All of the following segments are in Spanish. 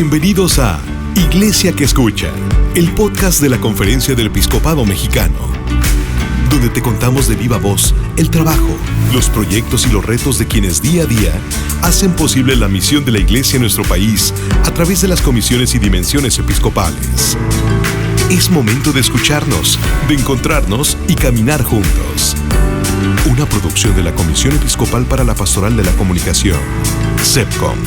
Bienvenidos a Iglesia que Escucha, el podcast de la Conferencia del Episcopado Mexicano, donde te contamos de viva voz el trabajo, los proyectos y los retos de quienes día a día hacen posible la misión de la Iglesia en nuestro país a través de las comisiones y dimensiones episcopales. Es momento de escucharnos, de encontrarnos y caminar juntos. Una producción de la Comisión Episcopal para la Pastoral de la Comunicación, CEPCOM.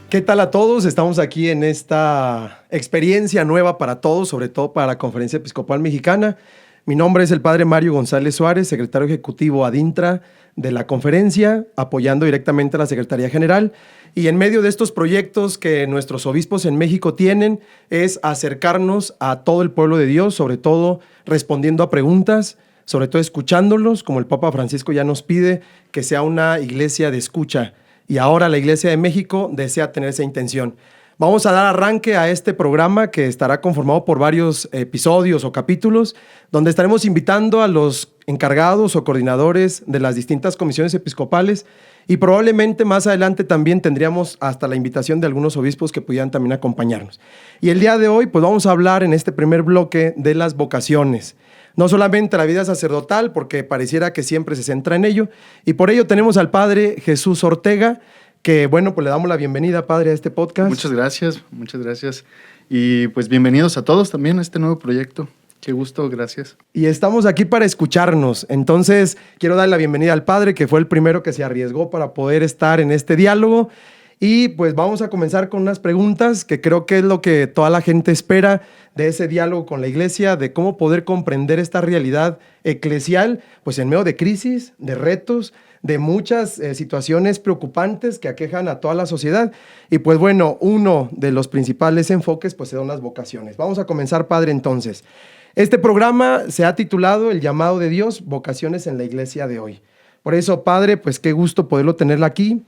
¿Qué tal a todos? Estamos aquí en esta experiencia nueva para todos, sobre todo para la Conferencia Episcopal Mexicana. Mi nombre es el Padre Mario González Suárez, secretario ejecutivo ad intra de la conferencia, apoyando directamente a la Secretaría General. Y en medio de estos proyectos que nuestros obispos en México tienen, es acercarnos a todo el pueblo de Dios, sobre todo respondiendo a preguntas, sobre todo escuchándolos, como el Papa Francisco ya nos pide, que sea una iglesia de escucha. Y ahora la Iglesia de México desea tener esa intención. Vamos a dar arranque a este programa que estará conformado por varios episodios o capítulos, donde estaremos invitando a los encargados o coordinadores de las distintas comisiones episcopales y probablemente más adelante también tendríamos hasta la invitación de algunos obispos que pudieran también acompañarnos. Y el día de hoy pues vamos a hablar en este primer bloque de las vocaciones. No solamente la vida sacerdotal, porque pareciera que siempre se centra en ello, y por ello tenemos al Padre Jesús Ortega, que bueno, pues le damos la bienvenida, Padre, a este podcast. Muchas gracias. Y pues bienvenidos a todos también a este nuevo proyecto. Qué gusto, gracias. Y estamos aquí para escucharnos. Entonces, quiero dar la bienvenida al Padre, que fue el primero que se arriesgó para poder estar en este diálogo. Y pues vamos a comenzar con unas preguntas que creo que es lo que toda la gente espera de ese diálogo con la Iglesia, de cómo poder comprender esta realidad eclesial, pues en medio de crisis, de retos, de muchas situaciones preocupantes que aquejan a toda la sociedad. Y pues bueno, uno de los principales enfoques pues son las vocaciones. Vamos a comenzar, Padre, entonces. Este programa se ha titulado El llamado de Dios, vocaciones en la Iglesia de hoy. Por eso, Padre, pues qué gusto poderlo tenerlo aquí.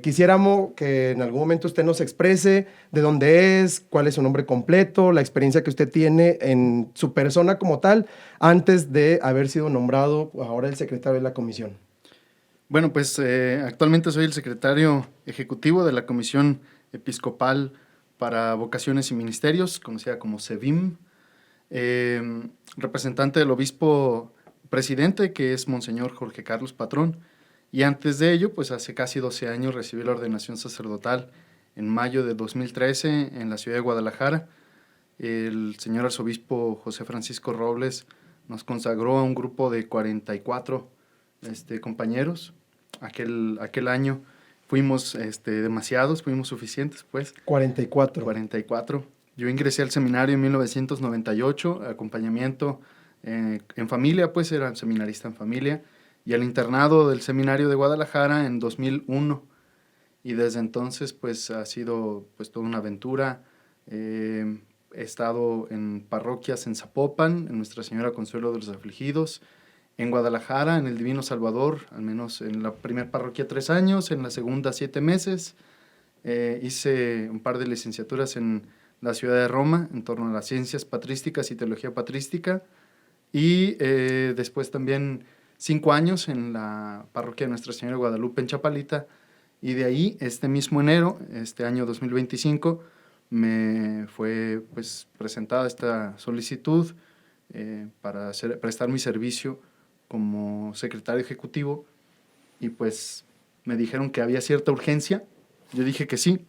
Quisiéramos que en algún momento usted nos exprese de dónde es, cuál es su nombre completo, la experiencia que usted tiene en su persona como tal, antes de haber sido nombrado ahora el secretario de la comisión. Bueno, pues actualmente soy el secretario ejecutivo de la Comisión Episcopal para Vocaciones y Ministerios, conocida como CEVIM, representante del obispo presidente, que es Monseñor Jorge Carlos Patrón. Y antes de ello, pues hace casi 12 años recibí la ordenación sacerdotal en mayo de 2013 en la ciudad de Guadalajara. El señor arzobispo José Francisco Robles nos consagró a un grupo de 44 compañeros. Aquel año fuimos demasiados, fuimos suficientes, pues. 44. Yo ingresé al seminario en 1998, acompañamiento en familia, pues era seminarista en familia, y al internado del seminario de Guadalajara en 2001. Y desde entonces pues ha sido pues toda una aventura. He estado en parroquias en Zapopan, en Nuestra Señora Consuelo de los Afligidos, en Guadalajara, en el Divino Salvador, al menos en la primera parroquia 3 años, en la segunda 7 meses. Hice un par de licenciaturas en la ciudad de Roma en torno a las ciencias patrísticas y teología patrística. Y después también 5 años en la parroquia de Nuestra Señora de Guadalupe en Chapalita, y de ahí, este mismo enero, este año 2025, me fue pues presentada esta solicitud para prestar mi servicio como secretario ejecutivo, y pues me dijeron que había cierta urgencia. Yo dije que sí,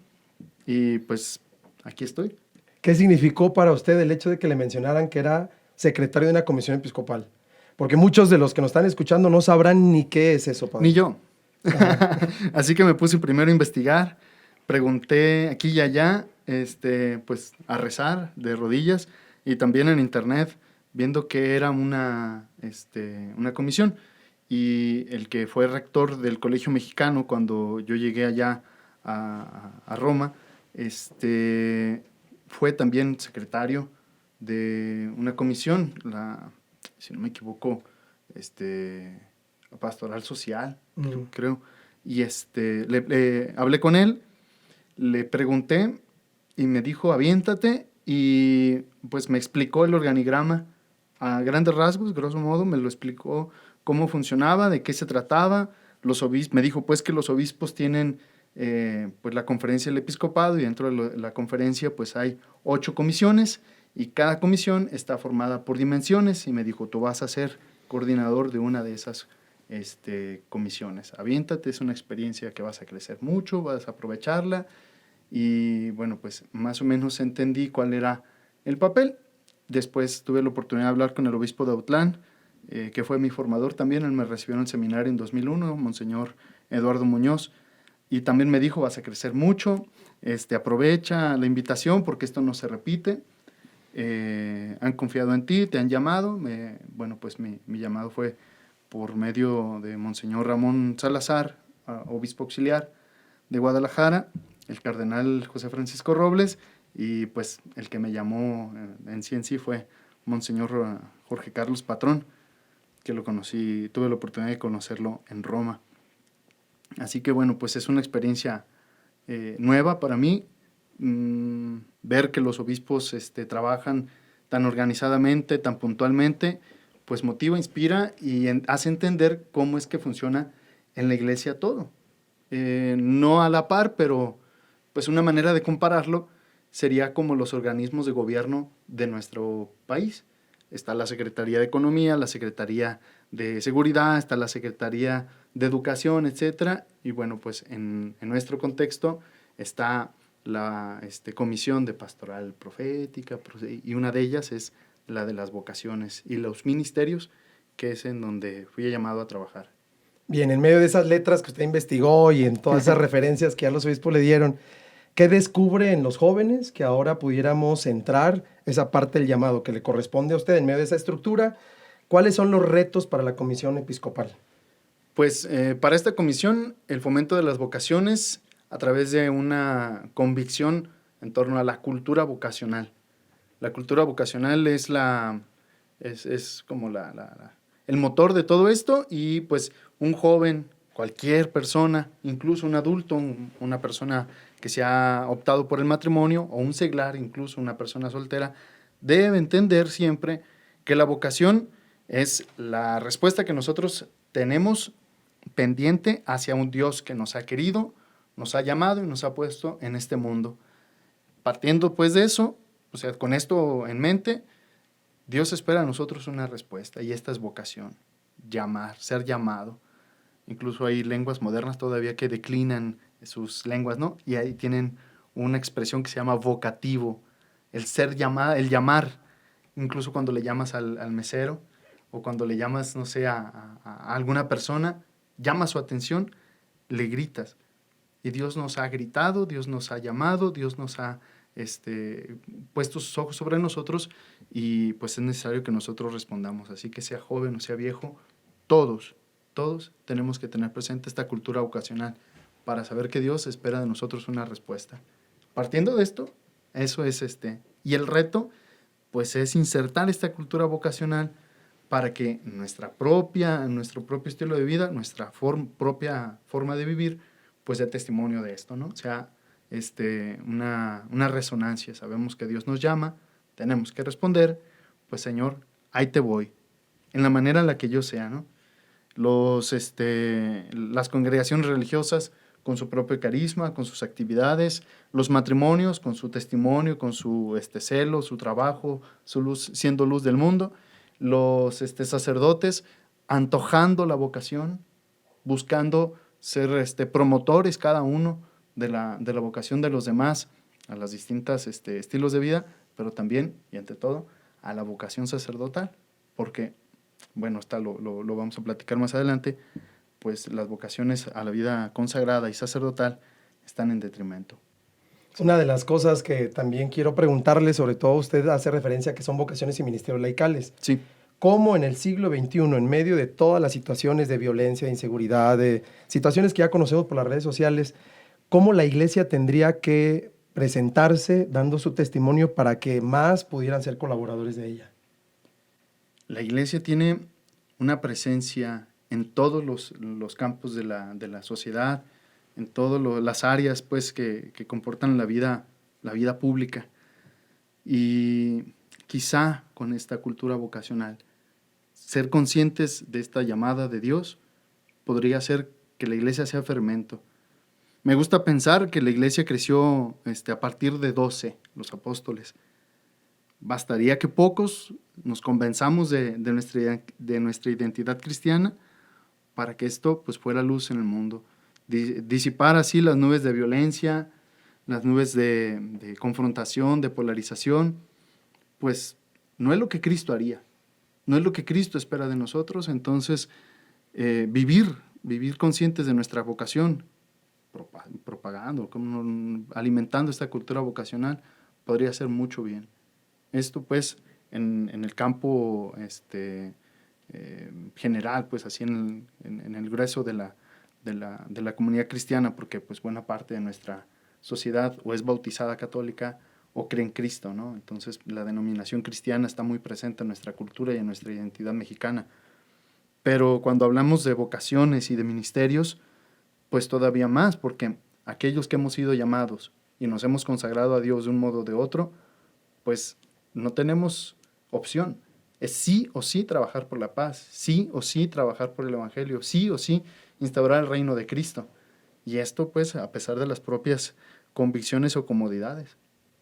y pues aquí estoy. ¿Qué significó para usted el hecho de que le mencionaran que era secretario de una comisión episcopal? Porque muchos de los que nos están escuchando no sabrán ni qué es eso, Padre. Ni yo. Así que me puse primero a investigar, pregunté aquí y allá, pues a rezar de rodillas, y también en internet, viendo que era una comisión. Y el que fue rector del Colegio Mexicano cuando yo llegué allá a Roma, fue también secretario de una comisión, si no me equivoco, pastoral social, creo. Y le hablé con él, le pregunté y me dijo, aviéntate, y pues me explicó el organigrama a grandes rasgos, grosso modo, me lo explicó cómo funcionaba, de qué se trataba, me dijo pues que los obispos tienen pues la conferencia del episcopado, y dentro de la conferencia pues hay 8 comisiones, y cada comisión está formada por dimensiones, y me dijo, tú vas a ser coordinador de una de esas comisiones. Aviéntate, es una experiencia que vas a crecer mucho, vas a aprovecharla. Y bueno, pues más o menos entendí cuál era el papel. Después tuve la oportunidad de hablar con el obispo de Autlán, que fue mi formador también. Él me recibió en el seminario en 2001, Monseñor Eduardo Muñoz, y también me dijo, vas a crecer mucho, aprovecha la invitación porque esto no se repite. Han confiado en ti, te han llamado. Bueno, pues mi llamado fue por medio de Monseñor Ramón Salazar, obispo auxiliar de Guadalajara, el cardenal José Francisco Robles, y pues el que me llamó en sí fue Monseñor Jorge Carlos Patrón, que lo conocí, tuve la oportunidad de conocerlo en Roma. Así que bueno, pues es una experiencia nueva para mí, ver que los obispos trabajan tan organizadamente, tan puntualmente, pues motiva, inspira y hace entender cómo es que funciona en la iglesia todo. No a la par, pero pues una manera de compararlo sería como los organismos de gobierno de nuestro país. Está la Secretaría de Economía, la Secretaría de Seguridad, está la Secretaría de Educación, etcétera. Y bueno, pues en nuestro contexto está la Comisión de Pastoral Profética, y una de ellas es la de las vocaciones y los ministerios, que es en donde fui llamado a trabajar. Bien, en medio de esas letras que usted investigó y en todas esas referencias que a los obispos le dieron, ¿qué descubre en los jóvenes que ahora pudiéramos entrar esa parte del llamado que le corresponde a usted en medio de esa estructura? ¿Cuáles son los retos para la comisión episcopal? Pues para esta comisión, el fomento de las vocaciones a través de una convicción en torno a la cultura vocacional. La cultura vocacional es como el motor de todo esto, y pues un joven, cualquier persona, incluso un adulto, una persona que se ha optado por el matrimonio, o un seglar, incluso una persona soltera, debe entender siempre que la vocación es la respuesta que nosotros tenemos pendiente hacia un Dios que nos ha querido, nos ha llamado y nos ha puesto en este mundo. Partiendo pues de eso, o sea, con esto en mente, Dios espera a nosotros una respuesta, y esta es vocación, llamar, ser llamado. Incluso hay lenguas modernas todavía que declinan sus lenguas, ¿no? Y ahí tienen una expresión que se llama vocativo, el ser llamado, el llamar. Incluso cuando le llamas al mesero, o cuando le llamas, no sé, a alguna persona, llama su atención, le gritas. Y Dios nos ha gritado, Dios nos ha llamado, Dios nos ha puesto sus ojos sobre nosotros, y pues es necesario que nosotros respondamos. Así que sea joven o sea viejo, todos tenemos que tener presente esta cultura vocacional para saber que Dios espera de nosotros una respuesta. Partiendo de esto, eso es y el reto pues es insertar esta cultura vocacional para que nuestro propio estilo de vida, nuestra propia forma de vivir, pues dé testimonio de esto, ¿no? O sea, una resonancia. Sabemos que Dios nos llama, tenemos que responder, pues Señor, ahí te voy, en la manera en la que yo sea, ¿no? Las congregaciones religiosas con su propio carisma, con sus actividades, los matrimonios con su testimonio, con su celo, su trabajo, su luz, siendo luz del mundo, los sacerdotes antojando la vocación, buscando ser promotores cada uno de la vocación de los demás, a las distintas estilos de vida, pero también y ante todo a la vocación sacerdotal, porque bueno, lo vamos a platicar más adelante, pues las vocaciones a la vida consagrada y sacerdotal están en detrimento. Una de las cosas que también quiero preguntarle, sobre todo usted hace referencia a que son vocaciones y ministerios laicales. Sí. ¿Cómo en el siglo XXI, en medio de todas las situaciones de violencia, de inseguridad, de situaciones que ya conocemos por las redes sociales, cómo la iglesia tendría que presentarse dando su testimonio para que más pudieran ser colaboradores de ella? La iglesia tiene una presencia en todos los campos de la sociedad, en todas las áreas pues, que comportan la vida pública. Y quizá con esta cultura vocacional, ser conscientes de esta llamada de Dios podría ser que la iglesia sea fermento. Me gusta pensar que la iglesia creció a partir de 12, los apóstoles. Bastaría que pocos nos convenzamos de nuestra identidad cristiana para que esto pues, fuera luz en el mundo. Disipar así las nubes de violencia, las nubes de confrontación, de polarización, pues no es lo que Cristo haría, no es lo que Cristo espera de nosotros. Entonces, vivir conscientes de nuestra vocación, propagando, alimentando esta cultura vocacional, podría hacer mucho bien. Esto, pues, en el campo general, pues, así en el grueso de la comunidad cristiana, porque, pues, buena parte de nuestra sociedad o es bautizada católica o cree en Cristo, ¿no? Entonces, la denominación cristiana está muy presente en nuestra cultura y en nuestra identidad mexicana. Pero cuando hablamos de vocaciones y de ministerios, pues todavía más, porque aquellos que hemos sido llamados y nos hemos consagrado a Dios de un modo o de otro, pues no tenemos opción. Es sí o sí trabajar por la paz, sí o sí trabajar por el Evangelio, sí o sí instaurar el reino de Cristo. Y esto, pues, a pesar de las propias convicciones o comodidades.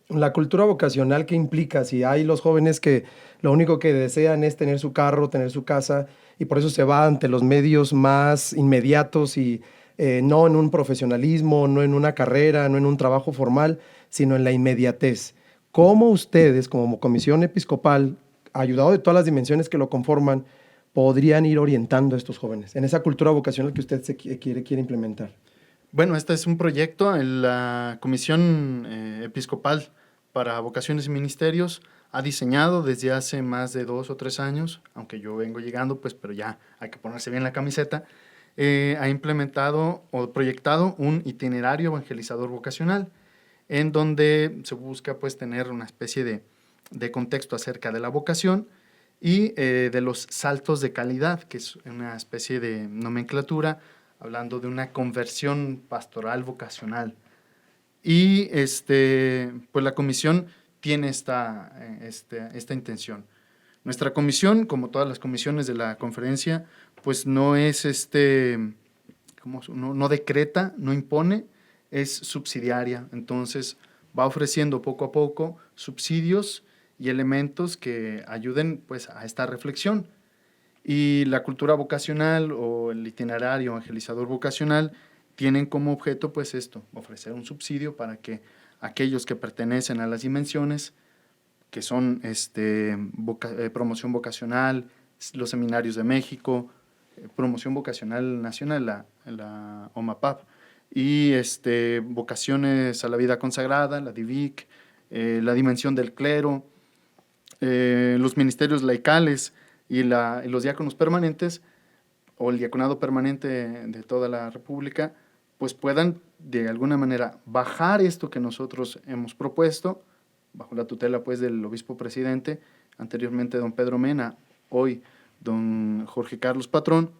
La cultura vocacional, ¿qué implica? Si hay los jóvenes que lo único que desean es tener su carro, tener su casa, y por eso se va ante los medios más inmediatos y no en un profesionalismo, no en una carrera, no en un trabajo formal, sino en la inmediatez. ¿Cómo ustedes, como Comisión Episcopal, ayudado de todas las dimensiones que lo conforman, podrían ir orientando a estos jóvenes en esa cultura vocacional que usted quiere implementar? Bueno, este es un proyecto en la Comisión Episcopal para Vocaciones y Ministerios. Ha diseñado desde hace más de 2 o 3 años, aunque yo vengo llegando, pues, pero ya hay que ponerse bien la camiseta. Ha implementado o proyectado un itinerario evangelizador vocacional, en donde se busca, pues, tener una especie de contexto acerca de la vocación y de los saltos de calidad, que es una especie de nomenclatura hablando de una conversión pastoral vocacional. Y pues la comisión tiene esta intención. Nuestra comisión, como todas las comisiones de la conferencia, pues no es no decreta, no impone, es subsidiaria. Entonces va ofreciendo poco a poco subsidios y elementos que ayuden, pues, a esta reflexión. Y la cultura vocacional o el itinerario evangelizador vocacional tienen como objeto, pues, esto, ofrecer un subsidio para que aquellos que pertenecen a las dimensiones, que son promoción vocacional, los seminarios de México, promoción vocacional nacional, la OMAPAP, y vocaciones a la vida consagrada, la DIVIC, la dimensión del clero, los ministerios laicales, y los diáconos permanentes o el diaconado permanente de toda la República, pues puedan de alguna manera bajar esto que nosotros hemos propuesto, bajo la tutela, pues, del obispo presidente, anteriormente don Pedro Mena, hoy don Jorge Carlos Patrón,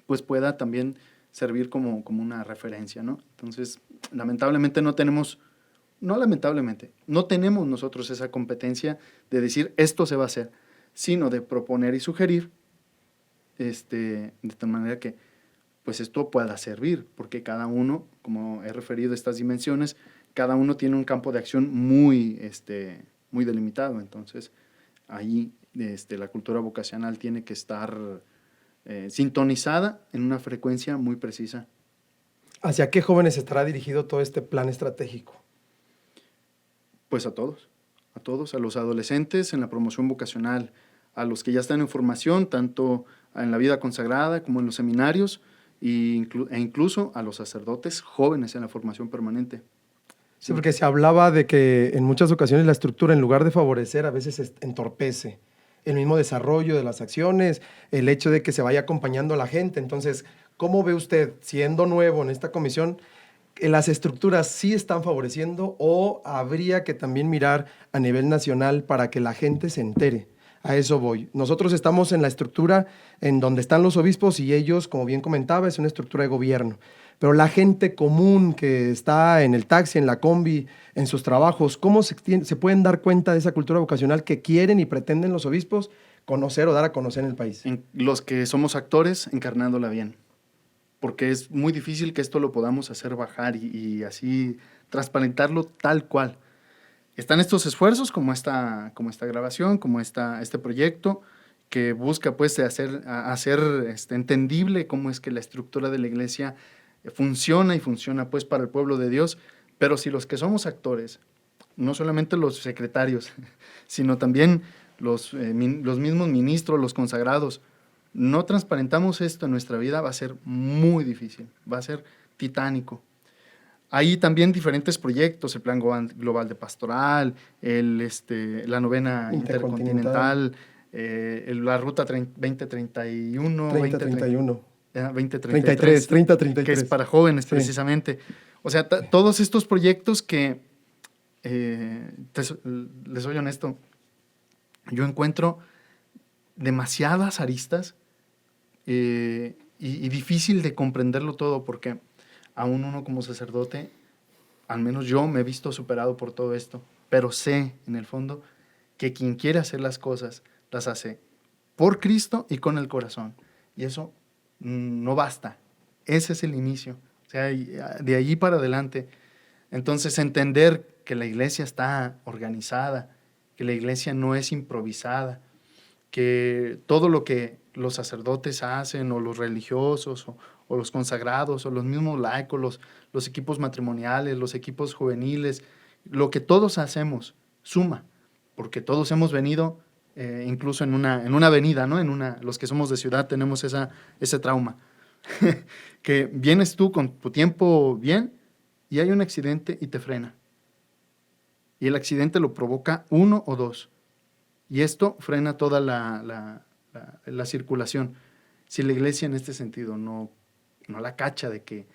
pues pueda también servir como una referencia, ¿no? Entonces, lamentablemente no tenemos nosotros esa competencia de decir esto se va a hacer, sino de proponer y sugerir, de tal manera que, pues, esto pueda servir, porque cada uno, como he referido a estas dimensiones, cada uno tiene un campo de acción muy delimitado. Entonces, ahí la cultura vocacional tiene que estar sintonizada en una frecuencia muy precisa. ¿Hacia qué jóvenes estará dirigido todo este plan estratégico? Pues a todos, a los adolescentes en la promoción vocacional, a los que ya están en formación, tanto en la vida consagrada como en los seminarios, e incluso a los sacerdotes jóvenes en la formación permanente. Sí, porque se hablaba de que en muchas ocasiones la estructura, en lugar de favorecer, a veces entorpece el mismo desarrollo de las acciones, el hecho de que se vaya acompañando a la gente. Entonces, ¿cómo ve usted, siendo nuevo en esta comisión, las estructuras sí están favoreciendo o habría que también mirar a nivel nacional para que la gente se entere? A eso voy. Nosotros estamos en la estructura en donde están los obispos y ellos, como bien comentaba, es una estructura de gobierno. Pero la gente común que está en el taxi, en la combi, en sus trabajos, ¿cómo se pueden dar cuenta de esa cultura vocacional que quieren y pretenden los obispos conocer o dar a conocer en el país? Los que somos actores, encarnándola bien. porque es muy difícil que esto lo podamos hacer bajar y así transparentarlo tal cual. Están estos esfuerzos como esta grabación, como este proyecto que busca pues hacer entendible cómo es que la estructura de la iglesia funciona y funciona pues para el pueblo de Dios, pero si los que somos actores, no solamente los secretarios, sino también los mismos ministros, los consagrados, no transparentamos esto en nuestra vida, va a ser muy difícil, va a ser titánico. Hay también diferentes proyectos, el Plan Global de Pastoral, la Novena Intercontinental, la Ruta 2031, 2033, que es para jóvenes precisamente. O sea, todos estos proyectos que, les soy honesto, yo encuentro demasiadas aristas y difícil de comprenderlo todo, porque aún uno como sacerdote, al menos yo me he visto superado por todo esto, pero sé en el fondo que quien quiere hacer las cosas, las hace por Cristo y con el corazón. Y eso no basta. Ese es el inicio. O sea, de allí para adelante. Entonces, entender que la iglesia está organizada, que la iglesia no es improvisada, que todo lo que los sacerdotes hacen, o los religiosos, o los consagrados, o los mismos laicos, los equipos matrimoniales, los equipos juveniles, lo que todos hacemos suma, porque todos hemos venido, incluso en una avenida, ¿no? Los que somos de ciudad tenemos ese trauma, que vienes tú con tu tiempo bien y hay un accidente y te frena. Y el accidente lo provoca uno o dos. Y esto frena toda la circulación. Si la iglesia en este sentido no la cacha de que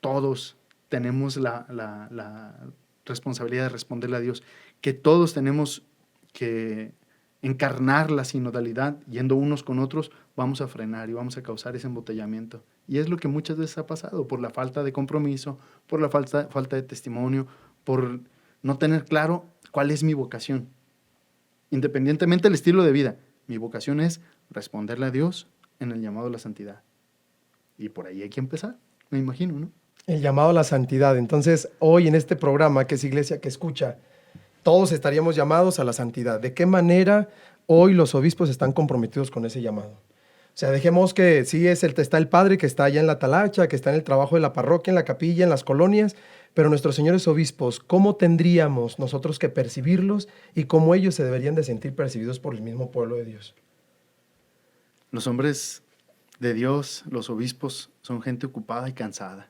todos tenemos la responsabilidad de responderle a Dios, que todos tenemos que encarnar la sinodalidad yendo unos con otros, vamos a frenar y vamos a causar ese embotellamiento. Y es lo que muchas veces ha pasado por la falta de compromiso, por la falta de testimonio, por no tener claro cuál es mi vocación. Independientemente del estilo de vida, mi vocación es responderle a Dios en el llamado a la santidad. Y por ahí hay que empezar, me imagino, ¿no? El llamado a la santidad. Entonces, hoy en este programa, que es Iglesia que Escucha, todos estaríamos llamados a la santidad. ¿De qué manera hoy los obispos están comprometidos con ese llamado? O sea, dejemos que sí está el padre que está allá en la talacha, que está en el trabajo de la parroquia, en la capilla, en las colonias, pero nuestros señores obispos, ¿cómo tendríamos nosotros que percibirlos y cómo ellos se deberían de sentir percibidos por el mismo pueblo de Dios? Los hombres de Dios, los obispos, son gente ocupada y cansada.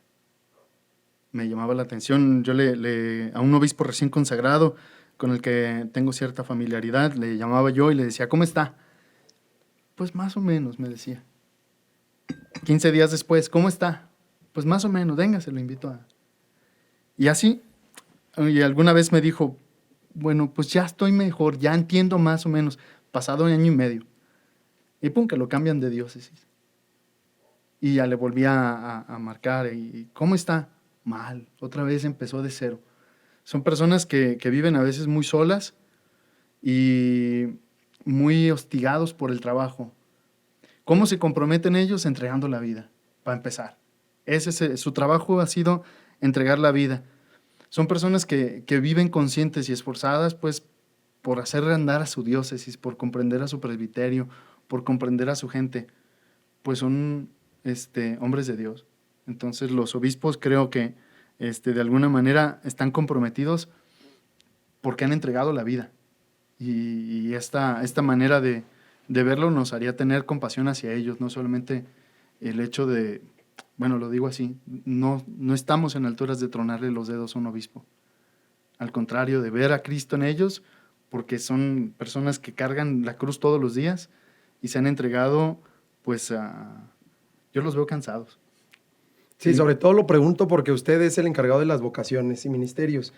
Me llamaba la atención, yo a un obispo recién consagrado, con el que tengo cierta familiaridad, le llamaba yo y le decía, ¿cómo está? Pues más o menos, me decía. 15 días después, ¿cómo está? Pues más o menos, venga, se lo invito a... Y así, y alguna vez me dijo, bueno, pues ya estoy mejor, ya entiendo más o menos, pasado 1 año y medio. Y pum, que lo cambian de diócesis. Y ya le volví a marcar, y ¿cómo está? Mal, otra vez empezó de cero. Son personas que viven a veces muy solas y muy hostigados por el trabajo. ¿Cómo se comprometen ellos? Entregando la vida, para empezar. Su trabajo ha sido entregar la vida. Son personas que viven conscientes y esforzadas pues, por hacer andar a su diócesis, por comprender a su presbiterio, por comprender a su gente. Pues son hombres de Dios. Entonces los obispos creo que de alguna manera están comprometidos porque han entregado la vida. Y esta manera de verlo nos haría tener compasión hacia ellos, no solamente el hecho de, bueno, lo digo así, no estamos en alturas de tronarle los dedos a un obispo. Al contrario, de ver a Cristo en ellos, porque son personas que cargan la cruz todos los días y se han entregado, pues, yo los veo cansados. Sí, sobre todo lo pregunto porque usted es el encargado de las vocaciones y ministerios,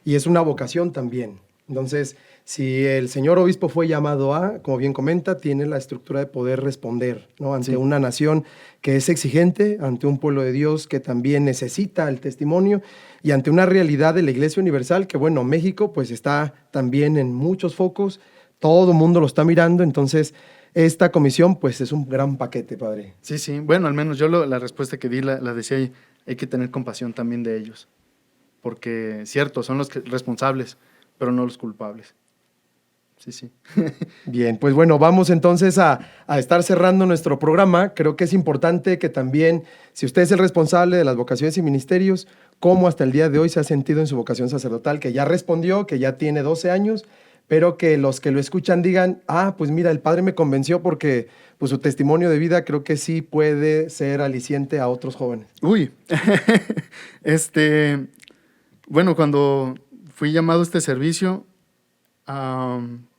y es una vocación también. Entonces, si el señor obispo fue llamado como bien comenta, tiene la estructura de poder responder, ¿no? Ante una nación que es exigente, ante un pueblo de Dios que también necesita el testimonio, y ante una realidad de la Iglesia Universal que, bueno, México pues está también en muchos focos, todo el mundo lo está mirando. Entonces, esta comisión pues es un gran paquete, padre. Sí, sí. Bueno, al menos yo la respuesta que di la decía ahí, hay que tener compasión también de ellos. Porque, cierto, son los responsables, pero no los culpables. Sí, sí. Bien, pues bueno, vamos entonces a estar cerrando nuestro programa. Creo que es importante que también, si usted es el responsable de las vocaciones y ministerios, cómo hasta el día de hoy se ha sentido en su vocación sacerdotal, que ya respondió, que ya tiene 12 años, pero que los que lo escuchan digan, pues mira, el padre me convenció porque pues, su testimonio de vida creo que sí puede ser aliciente a otros jóvenes. Uy, bueno, cuando fui llamado a este servicio,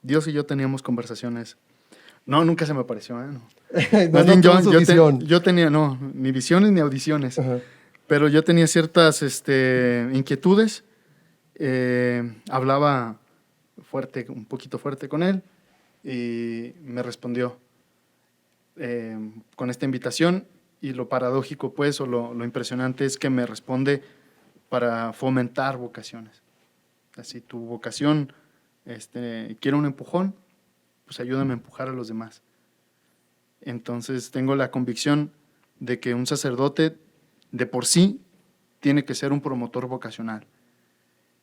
Dios y yo teníamos conversaciones. No, nunca se me apareció, ¿eh? No. Más bien, yo tenía, no, ni visiones ni audiciones. Ajá. Pero yo tenía ciertas inquietudes. Hablaba un poquito fuerte con él y me respondió con esta invitación. Y lo paradójico, pues, o lo impresionante es que me responde para fomentar vocaciones. Si tu vocación quiere un empujón, pues ayúdame a empujar a los demás. Entonces tengo la convicción de que un sacerdote de por sí tiene que ser un promotor vocacional.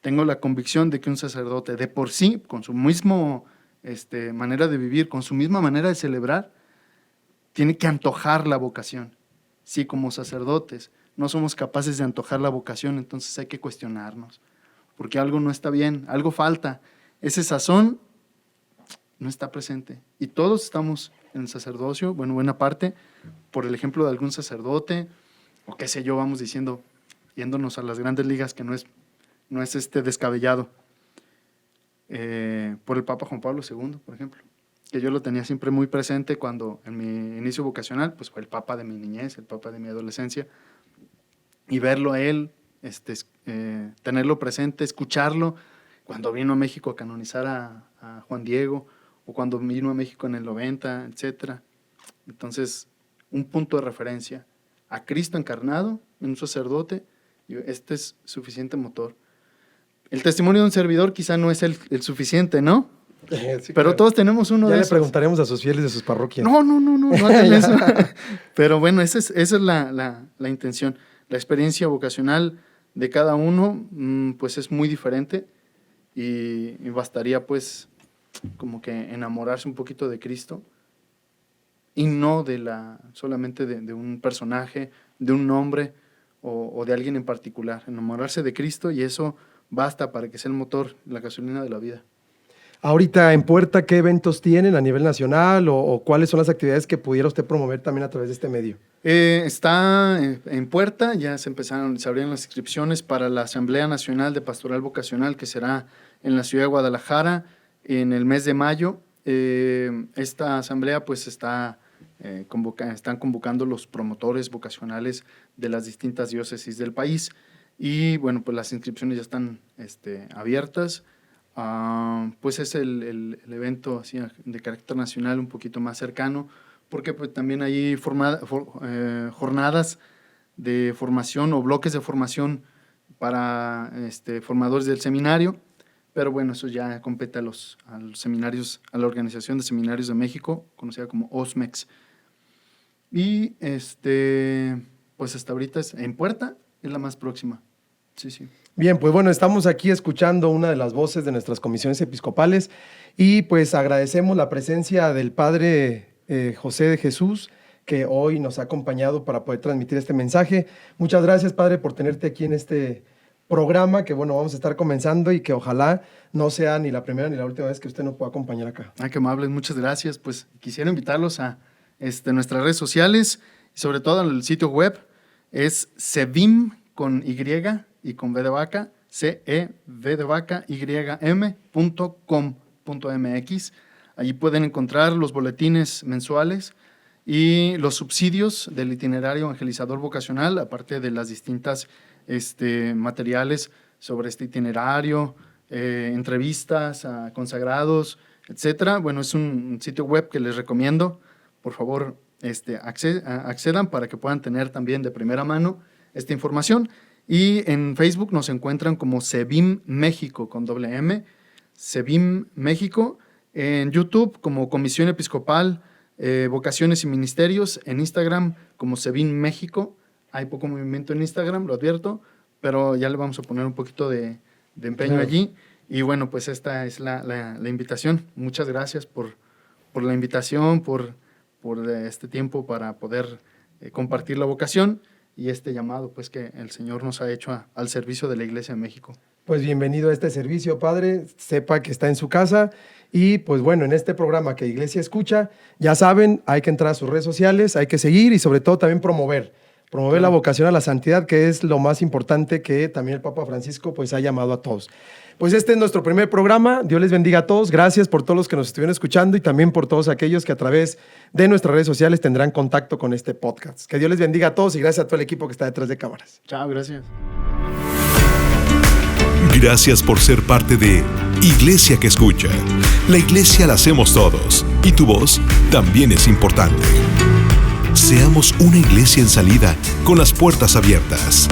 Tengo la convicción de que un sacerdote de por sí, con su misma manera de vivir, con su misma manera de celebrar, tiene que antojar la vocación. Si como sacerdotes no somos capaces de antojar la vocación, entonces hay que cuestionarnos, porque algo no está bien, algo falta. Ese sazón no está presente. Y todos estamos en el sacerdocio, bueno, buena parte, por el ejemplo de algún sacerdote, o qué sé yo, vamos diciendo, yéndonos a las grandes ligas, que no es descabellado. Por el Papa Juan Pablo II, por ejemplo, que yo lo tenía siempre muy presente cuando en mi inicio vocacional, pues fue el Papa de mi niñez, el Papa de mi adolescencia, y verlo a él, tenerlo presente, escucharlo, cuando vino a México a canonizar a Juan Diego, o cuando vino a México en el 90, etc. Entonces, un punto de referencia a Cristo encarnado en un sacerdote, y este es suficiente motor. El testimonio de un servidor quizá no es el suficiente, ¿no? Sí, pero claro, todos tenemos uno de esos. Ya le preguntaremos a sus fieles de sus parroquias. No hagan eso. Pero bueno, esa es la intención. La experiencia vocacional de cada uno, pues es muy diferente y bastaría pues como que enamorarse un poquito de Cristo y no solamente de un personaje, de un nombre o de alguien en particular. Enamorarse de Cristo, y eso basta para que sea el motor, la gasolina de la vida. Ahorita en Puerta, ¿qué eventos tienen a nivel nacional o cuáles son las actividades que pudiera usted promover también a través de este medio? Está en Puerta, ya se abrieron las inscripciones para la Asamblea Nacional de Pastoral Vocacional, que será en la ciudad de Guadalajara en el mes de mayo. Esta asamblea pues están convocando los promotores vocacionales de las distintas diócesis del país, y bueno, pues las inscripciones ya están abiertas. Pues es el evento así de carácter nacional un poquito más cercano, porque pues también hay jornadas de formación o bloques de formación para formadores del seminario, pero bueno, eso ya compete a los seminarios, a la Organización de Seminarios de México, conocida como OSMEX. Y pues hasta ahorita en Puerta es la más próxima. Sí, sí. Bien, pues bueno, estamos aquí escuchando una de las voces de nuestras comisiones episcopales y pues agradecemos la presencia del padre José de Jesús, que hoy nos ha acompañado para poder transmitir este mensaje. Muchas gracias, padre, por tenerte aquí en este programa, que bueno, vamos a estar comenzando y que ojalá no sea ni la primera ni la última vez que usted nos pueda acompañar acá. Qué amables, muchas gracias. Pues quisiera invitarlos a nuestras redes sociales y sobre todo al sitio web. Es Cevim con Y y con V de vaca, CEV de vaca, YM.com.mx. Allí pueden encontrar los boletines mensuales y los subsidios del itinerario evangelizador vocacional, aparte de las distintas materiales sobre este itinerario, entrevistas a consagrados, etcétera. Bueno, es un sitio web que les recomiendo. Por favor, accedan para que puedan tener también de primera mano esta información. Y en Facebook nos encuentran como Cevim México con doble M, Cevim México. En YouTube como Comisión Episcopal Vocaciones y Ministerios en Instagram como Sevin México. Hay poco movimiento en Instagram, lo advierto, pero ya le vamos a poner un poquito de empeño allí. Y bueno, pues esta es la invitación. Muchas gracias por la invitación, por este tiempo para poder compartir la vocación y este llamado pues que el Señor nos ha hecho al servicio de la Iglesia de México. Pues bienvenido a este servicio, Padre. Sepa que está en su casa. Y pues bueno, en este programa que Iglesia Escucha, ya saben, hay que entrar a sus redes sociales, hay que seguir y sobre todo también promover la vocación a la santidad, que es lo más importante que también el Papa Francisco pues ha llamado a todos. Pues este es nuestro primer programa. Dios les bendiga a todos. Gracias por todos los que nos estuvieron escuchando y también por todos aquellos que a través de nuestras redes sociales tendrán contacto con este podcast. Que Dios les bendiga a todos y gracias a todo el equipo que está detrás de cámaras. Chao, gracias. Gracias por ser parte de Iglesia que Escucha. La iglesia la hacemos todos y tu voz también es importante. Seamos una iglesia en salida con las puertas abiertas.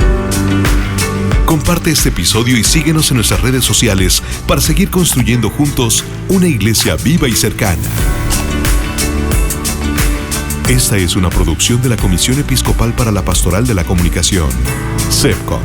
Comparte este episodio y síguenos en nuestras redes sociales para seguir construyendo juntos una iglesia viva y cercana. Esta es una producción de la Comisión Episcopal para la Pastoral de la Comunicación, CEPCOM.